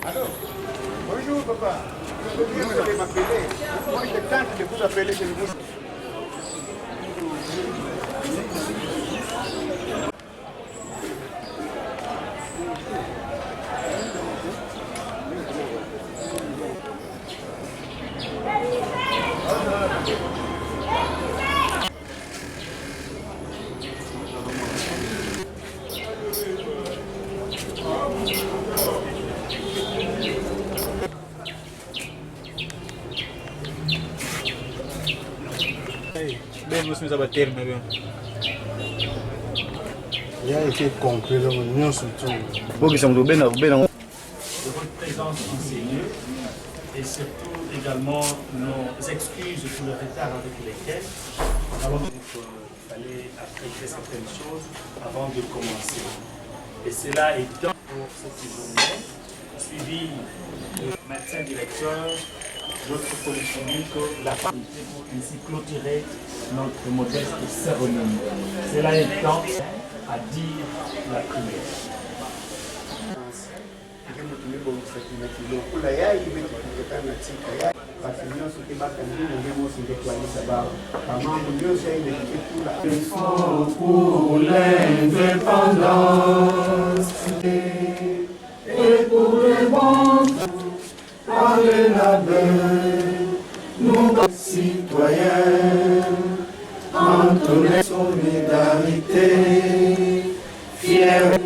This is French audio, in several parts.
Alors, bonjour papa. Vous allez m'appeler. Moi, je tente de vous appeler chez vous. Bem, você me bater, meu bem. Il a été compris dans l'union surtout. Votre présence en ces lieux et surtout également nos excuses pour le retard avec lesquels nous avons dit qu'il fallait apprécier certaines choses avant de commencer. Et cela étant pour cette journée, suivi du médecin directeur, notre police publique, la parité pour ainsi clôturer notre modeste cérémonie. Cela étant à dire la prière. Pour l'indépendance et pour les bons par le label, nous citoyens, entre les solidarités, fiers,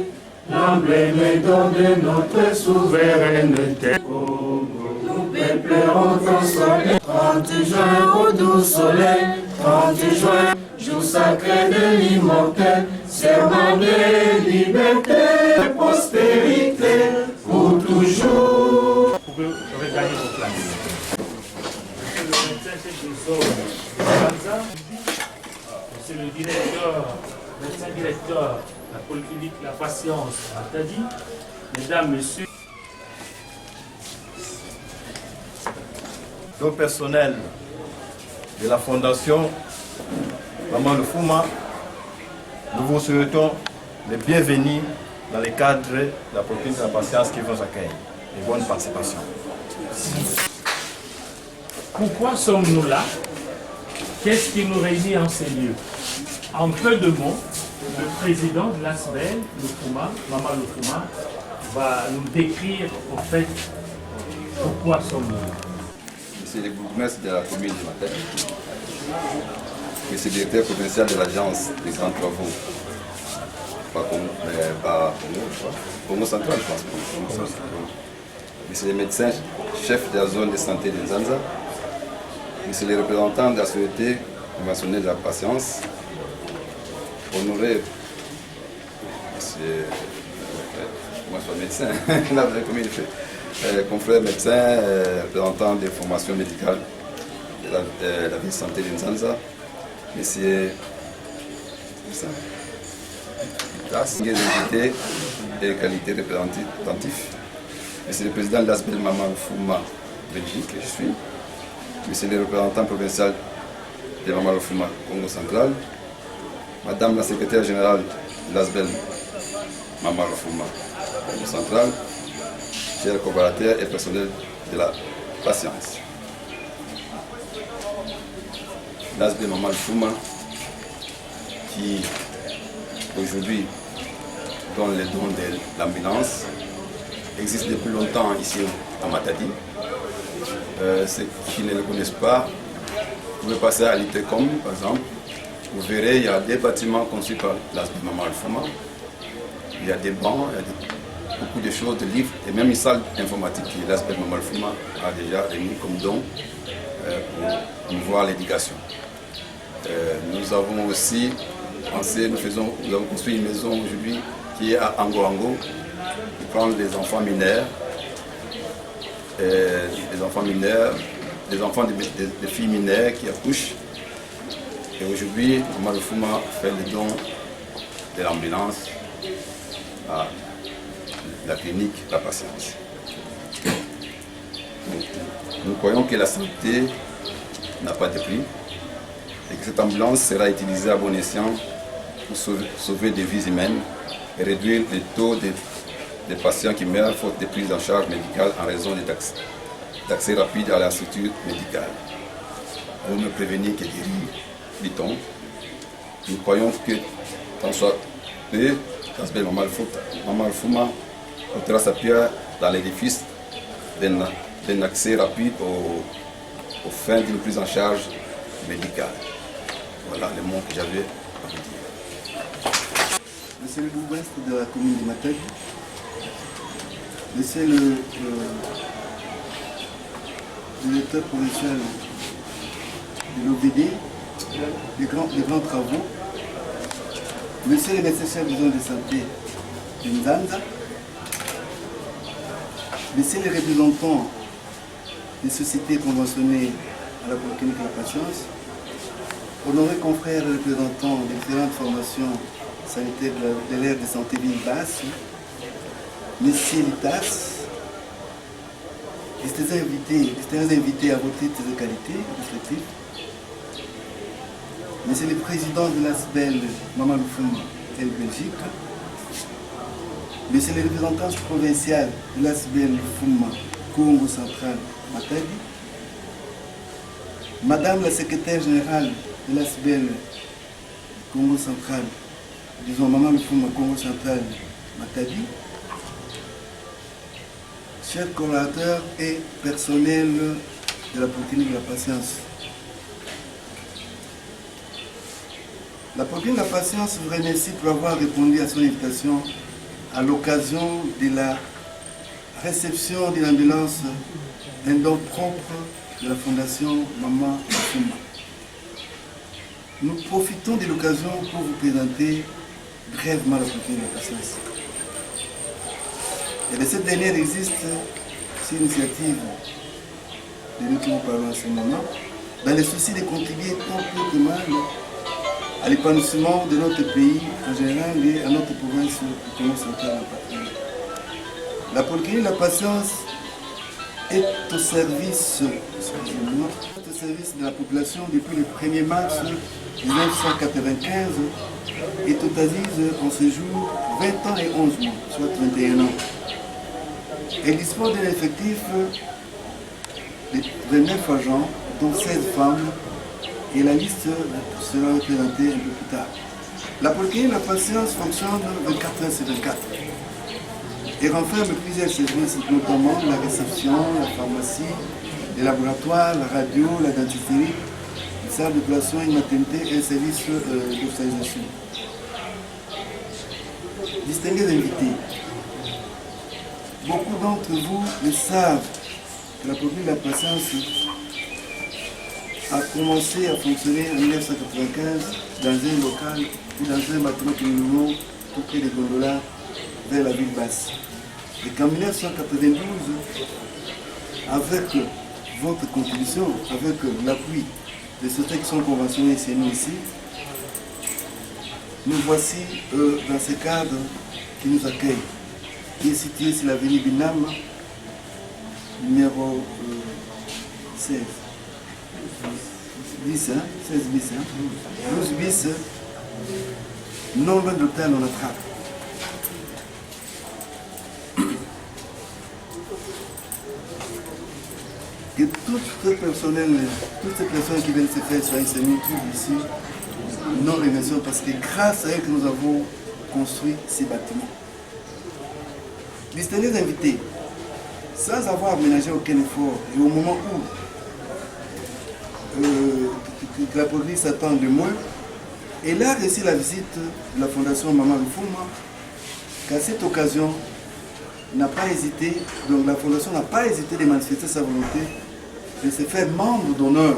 l'emblème d'or de notre souveraineté. Nous peuplerons ton soleil, 30 juin au doux soleil, 30 juin, jour sacré de l'immortel, serment de liberté et prospérité, pour toujours. Vous pouvez regagner vos places. Monsieur le médecin chef de zone, monsieur le directeur, médecin directeur, la polyclinique La Patience, Matadi, mesdames, messieurs. Au personnel de la Fondation Maman Lufuma, nous vous souhaitons les bienvenus dans le cadre de la propriété de la patience qui vous accueille. Et bonne participation. Pourquoi sommes-nous là? Qu'est-ce qui nous réunit en ces lieux? En peu de mots, le président de l'ASBEL, Lufuma, Maman Lufuma, va nous décrire en fait pourquoi sommes-nous là. C'est le bourgmestre de la commune de Matadi, et c'est le directeur provincial de l'agence des grands travaux, Congo Central, je pense. Mais c'est le médecin chef de la zone de santé de Nzanza, mais c'est le représentant de la société conventionnelle de la patience, honoré, moi je suis médecin, là vous avez combien de fait. Confrère médecin, représentant des formations médicales de la ville de santé de Nzanza, monsieur invité et qualité représentatif. Monsieur le président de l'ASBEL Maman Lufuma Belgique, je suis. Monsieur le représentant provincial de Maman Lufuma Congo Central. Madame la secrétaire générale de l'ASBEL Maman Lufuma Congo Central. Chers collaborateurs et personnel de la patience. L'ASBEL Maman Lufuma qui aujourd'hui donne les dons de l'ambulance existe depuis longtemps ici à Matadi. Ceux qui ne le connaissent pas, vous pouvez passer à l'ITECOM par exemple. Vous verrez, il y a des bâtiments conçus par l'ASBEL Maman Lufuma. Il y a des bancs, il y a beaucoup de choses, de livres et même une salle informatique que l'ASBEL Maman Lufuma a déjà remis comme don pour promouvoir l'éducation. Nous avons aussi pensé, nous avons construit une maison aujourd'hui qui est à Ango, qui prend les enfants mineurs, des enfants de filles mineures qui accouchent. Et aujourd'hui, Maman Lufuma fait le don de l'ambulance à la clinique La Patience. Donc, nous croyons que la santé n'a pas de prix et que cette ambulance sera utilisée à bon escient pour sauver des vies humaines et réduire les taux de des patients qui meurent faute de prise en charge médicale en raison d'accès rapide à la structure médicale. On ne prévenir que guérir, dit-on. Nous croyons que tant soit peu, Asbel Mama Alfouma portera sa pierre dans l'édifice d'un accès rapide aux fins d'une prise en charge médicale. Voilà les mots que j'avais à vous dire. Monsieur le bourgmestre de la commune de Matadi, monsieur le directeur provincial de l'OBD, des grands travaux, monsieur le médecin chef de zone de santé de Nzanza, monsieur les représentants des sociétés conventionnées à la Polyclinique de la Patience, honorés confrères et représentants des différentes formations sanitaires de l'aire de santé ville basse, messieurs l'ITAS, distingués invités à vos titres de qualité respectifs, monsieur le président de l'ASBEL Mama Alfouma et Belgique, monsieur le représentant provincial de l'ASBEL Fouma Congo Central Matadi, madame la secrétaire générale de l'ASBEL Congo Central, disons Mama Alfouma Congo Central Matadi, chers collaborateurs et personnel de la Polyclinique de la Patience. La Polyclinique de la Patience vous remercie pour avoir répondu à son invitation à l'occasion de la réception d'une ambulance d'un don propre de la Fondation Mama Alfouma. Nous profitons de l'occasion pour vous présenter brièvement la Polyclinique de la Patience. Et de cette dernière existe cette initiative de nous qui nous parlons en ce moment, dans le souci de contribuer tant peu que mal à l'épanouissement de notre pays en général et à notre province du Congo central en particulier. La Polyclinique de la Patience est au service de la population depuis le 1er mars 1995 et totalise en ce jour 20 ans et 11 mois, soit 21 ans. Elle dispose d'un effectif de 29 agents, dont 16 femmes, et la liste sera représentée un peu plus tard. La Polyclinique de la Patience fonctionne 24 heures sur 24 et renferme plusieurs services, notamment la réception, la pharmacie, les laboratoires, la radio, la dentisterie, une salle de collation, une maternité et un service d'hospitalisation. Distingués invités, beaucoup d'entre vous le savent que la Polyclinique de la Patience a commencé à fonctionner en 1995 dans un local ou dans un bâtiment que nous louons tout près des gondolas vers la ville basse. Et qu'en 1992, avec votre contribution, avec l'appui des sociétés qui sont conventionnées chez nous ici, nous voici dans ce cadre qui nous accueille, qui est situé sur l'avenue Binam, numéro 16. 10, 16 bis, 12 bis, non loin de l'hôtel on attrape. Que toutes ces personnes qui viennent se faire soigner chez nous trouvent ici nos remercions parce que grâce à eux que nous avons construit ces bâtiments. Distingués invités, sans avoir ménagé aucun effort, et au moment où que la police attend de moi, elle a reçu la visite de la Fondation Mama Alfouma, qu'à cette occasion, n'a pas hésité, donc la Fondation n'a pas hésité de manifester sa volonté de se faire membre d'honneur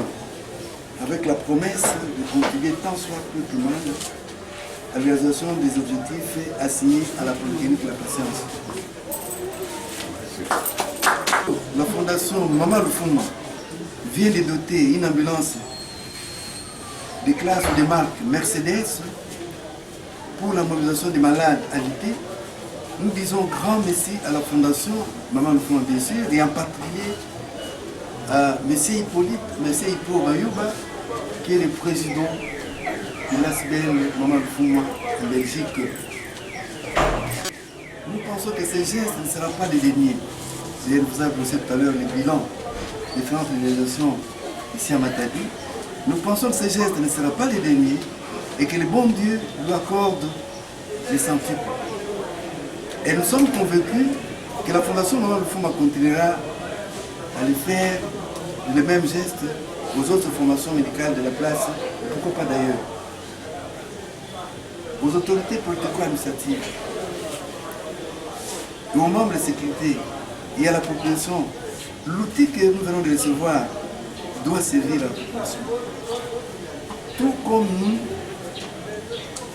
avec la promesse de contribuer tant soit peu que mal à la réalisation des objectifs assignés à la Polyclinique de la Patience. La Fondation Mama Alfouma vient de doter une ambulance de classe de marque Mercedes pour la mobilisation des malades agités. Nous disons grand merci à la Fondation Mama Alfouma bien sûr, et en particulier à M. Hippolyte, M. Hippo Bayouba, qui est le président de l'ASBEL Mama Alfouma en Belgique. nous pensons que ces gestes ne seront pas les derniers. Je vous ai annoncé tout à l'heure le bilan des différentes réalisations ici à Matadi. Nous pensons que ces gestes ne seront pas les derniers et que le bon Dieu lui accorde les centuples. Et nous sommes convaincus que la Fondation Maman Lufuma continuera à le faire le même geste aux autres formations médicales de la place, pourquoi pas d'ailleurs. Aux autorités politico-administratives, et aux membres de sécurité et à la population, l'outil que nous venons de recevoir doit servir à la population. Tout comme nous,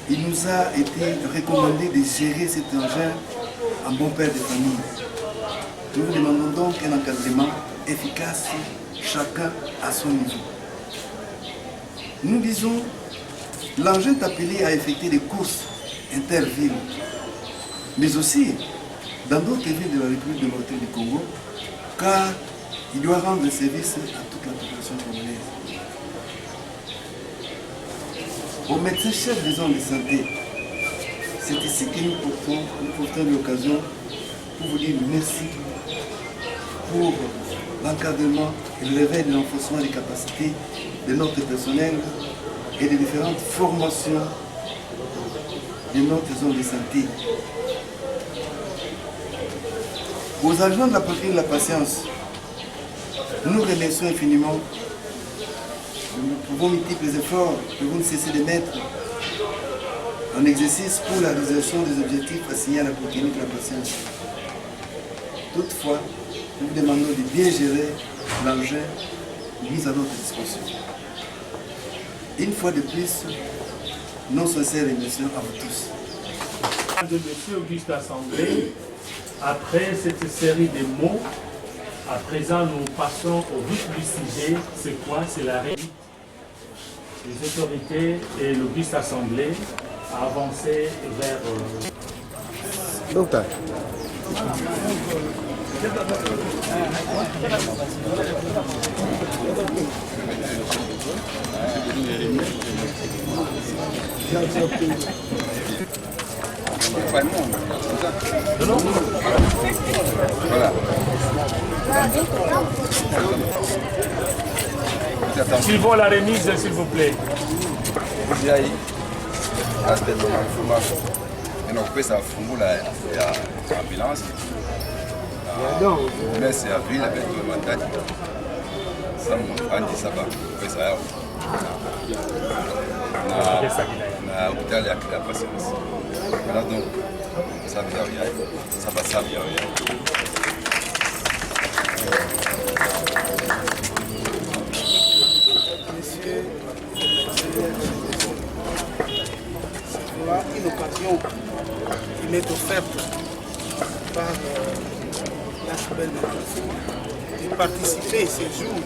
il nous a été recommandé de gérer cet engin en bon père de famille. Nous vous demandons donc un encadrement efficace, chacun à son niveau. Nous disons, l'engin est appelé à effectuer des courses intervilles, mais aussi dans d'autres villes de la République démocratique du Congo, car il doit rendre service à toute la population congolaise. Aux médecins-chefs des zones de santé, c'est ici que nous portons l'occasion pour vous dire merci pour l'encadrement et le réveil de l'enforcement des capacités de notre personnel et des différentes formations de notre zone de santé. Aux agents de la patrie de la patience, nous remercions infiniment. Pour vos multiples efforts que vous ne cessez de mettre en exercice pour la réalisation des objectifs assignés à la polyclinique de la patience. Toutefois, nous vous demandons de bien gérer l'engin mis à notre disposition. Une fois de plus, nos sincères remerciements à vous tous. De M. Auguste Assemblée, après cette série de mots, à présent nous passons au vif du sujet. C'est quoi? C'est la réalité. Les autorités et l'Auguste Assemblée a avancé vers... Docteur. Voilà. Suivons la remise, s'il vous plaît. Kuja hii hasta ndo mfumo inakupesa fungula ya ambulance na mesi ya vile beto matati samu andi saba pesa yao na hospitali ya kila patience. Voilà donc ça va bien. Messieurs, c'est une occasion qui m'est offerte par la belle de participer ce jour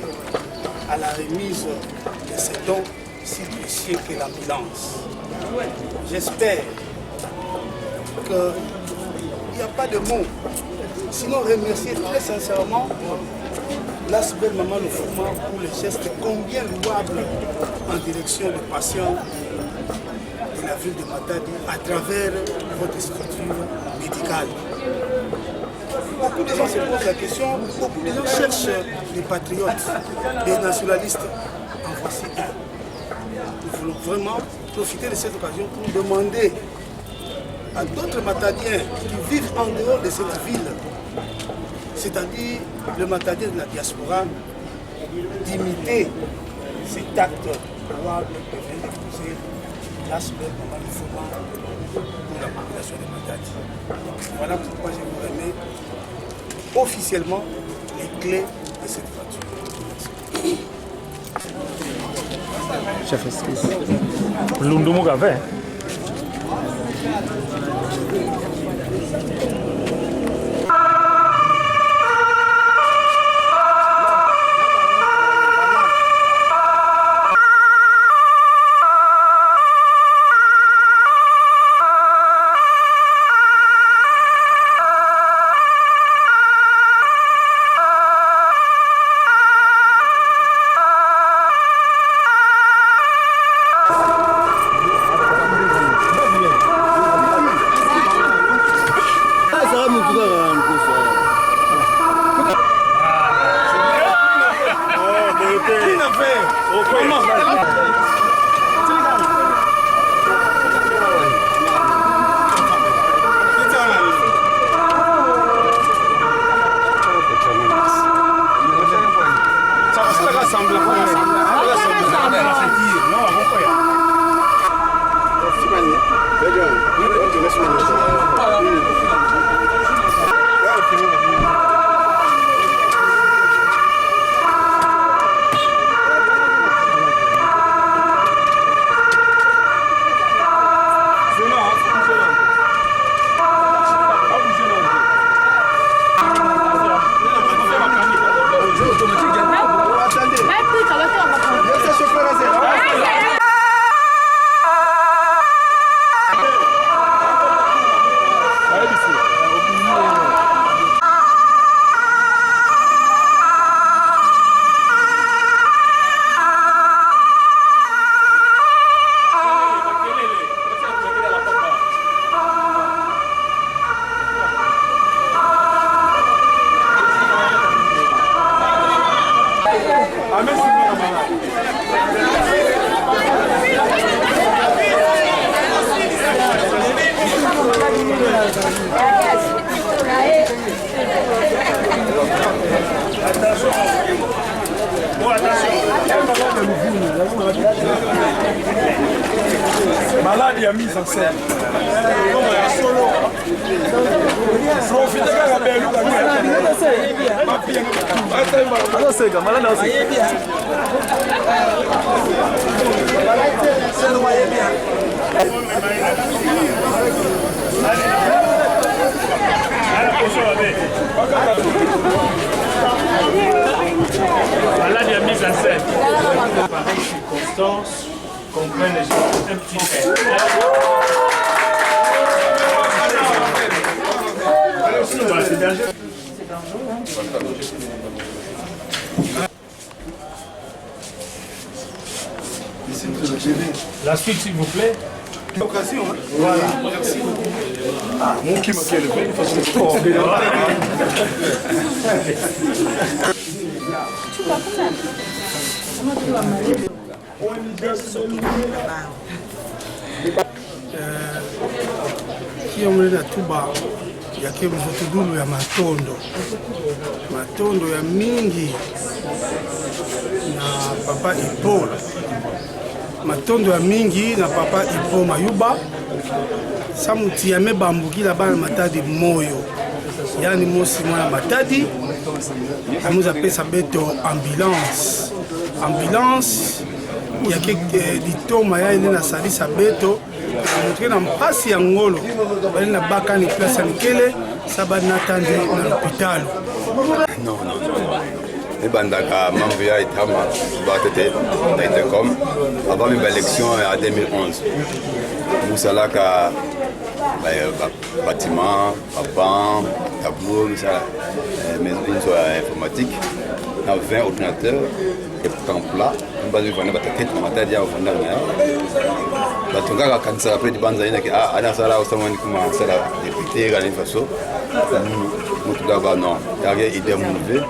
à la remise de ces dons si précieux qu'est l'ambulance. J'espère qu'il n'y a pas de mots, sinon remercier très sincèrement l'Asbel Maman Lufuma pour le geste combien louable en direction des patients de la ville de Matadi à travers votre structure médicale. Beaucoup de gens se posent la question, beaucoup de gens cherchent des patriotes, des nationalistes. En voici un. Nous voulons vraiment profiter de cette occasion pour demander à d'autres Matadiens qui vivent en dehors de cette ville, c'est-à-dire le Matadien de la diaspora, d'imiter cet acte louable que vient d'épouser l'Asbel Maman Lufuma pour la population de Matadi. Voilà pourquoi je vous remets officiellement les clés de cette voiture. Chef excuse. Lundumu Gavin. malade ya mise en scène. Profitez kaka beluka azoseka malade Malade ya mise en scène. Pareille circonstance, comprennent les gens un petit peu. C'est dangereux. La suite, s'il vous plaît. Occasion, hein? Voilà. Merci beaucoup. Mon qui m'a fait le fait, il faut se kiyomulera tuba yake mvutudulu ya matondo ya mingi na papa Ipo matondo ya mingi na papa Ipo Mayuba samuti ya mebambukila bana matadi moyo yani mosi mwana matadi amuza pesa beto ambulance yake ditoma ya ene na salisa beto montre na mpasi ya ngolo bali na bakani place ya mikele sabadi natandi na l'hôpital. Non. Ebandaka membre ya Itama batete Taitecom avant même l'élection en 2011. Nous salaka bâtiment, banc, tableau, maison informatique, 20 ordinateurs et temps plat. Nous avons fait des matériels batongaka kanisa pe dibanza ina ke ana sala usamani kuma sala député ga ni faso mutu daba non yage idée mouve